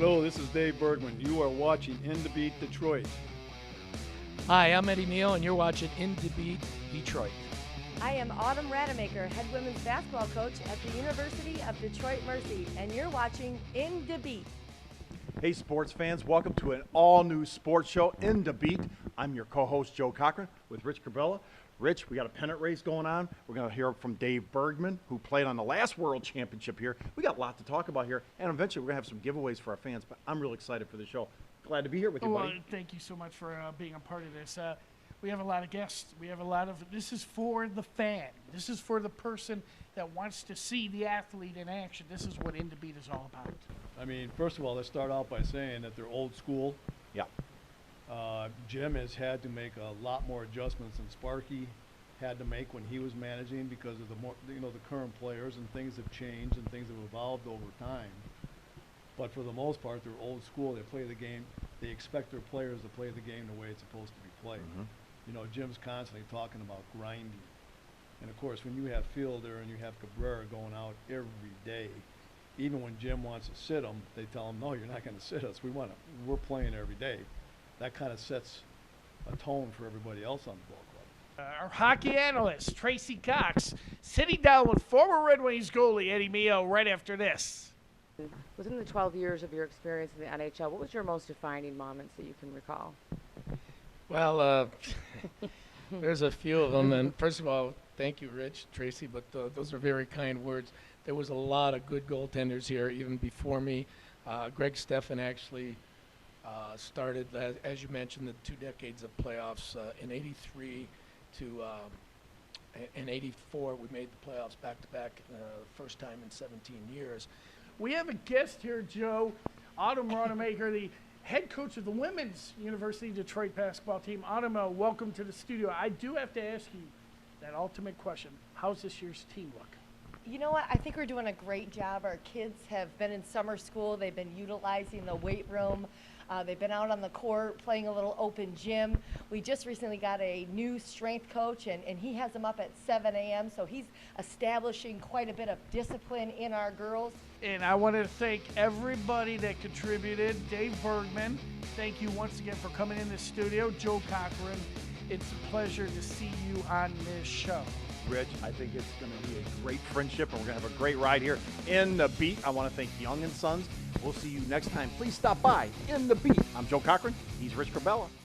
Hello, this is Dave Bergman. You are watching Indbeat Detroit. Hi, I'm Eddie Neal, and you're watching Indbeat Detroit. I am Autumn Rademacher, head women's basketball coach at the University of Detroit Mercy, and you're watching Indbeat. Hey sports fans, welcome to an all-new sports show, Indbeat. I'm your co-host Joe Cochran with Rich Corbella. Rich, we got a pennant race going on. We're going to hear from Dave Bergman, who played on the last World Championship here. We got a lot to talk about here, and eventually we're going to have some giveaways for our fans, but I'm really excited for the show. Glad to be here with you, buddy. Thank you so much for being a part of this. We have a lot of guests. This is for the fan. This is for the person that wants to see the athlete in action. This is what Indbeat is all about. I mean, first of all, let's start out by saying that they're old school. Yeah. Jim has had to make a lot more adjustments than Sparky had to make when he was managing because of the current players, and things have changed and things have evolved over time. But for the most part, they're old school. They play the game. They expect their players to play the game the way it's supposed to be played. Mm-hmm. You know, Jim's constantly talking about grinding. And of course, when you have Fielder and you have Cabrera going out every day, even when Jim wants to sit them, they tell him, no, you're not going to sit us. We're playing every day. That kind of sets a tone for everybody else on the ball club. Our hockey analyst, Tracy Cox, sitting down with former Red Wings goalie Eddie Mio right after this. Within the 12 years of your experience in the NHL, what was your most defining moments that you can recall? Well, there's a few of them. And first of all, thank you, Rich, Tracy, but those are very kind words. There was a lot of good goaltenders here even before me. Greg Steffen actually started, as you mentioned, the 2 decades of playoffs in '83 to in '84. We made the playoffs back-to-back, first time in 17 years. We have a guest here, Joe, Autumn Rademacher, the head coach of the women's University of Detroit basketball team. Autumn, welcome to the studio. I do have to ask you that ultimate question. How's this year's team look? You know what? I think we're doing a great job. Our kids have been in summer school. They've been utilizing the weight room. They've been out on the court playing a little open gym. We just recently got a new strength coach, and he has them up at 7 a.m., so he's establishing quite a bit of discipline in our girls. And I want to thank everybody that contributed. Dave Bergman, thank you once again for coming in the studio. Joe Cochran, it's a pleasure to see you on this show. Rich, I think it's going to be a great friendship, and we're going to have a great ride here in the Beat. I want to thank Young & Sons. We'll see you next time. Please stop by in the Beat. I'm Joe Cochran. He's Rich Corbella.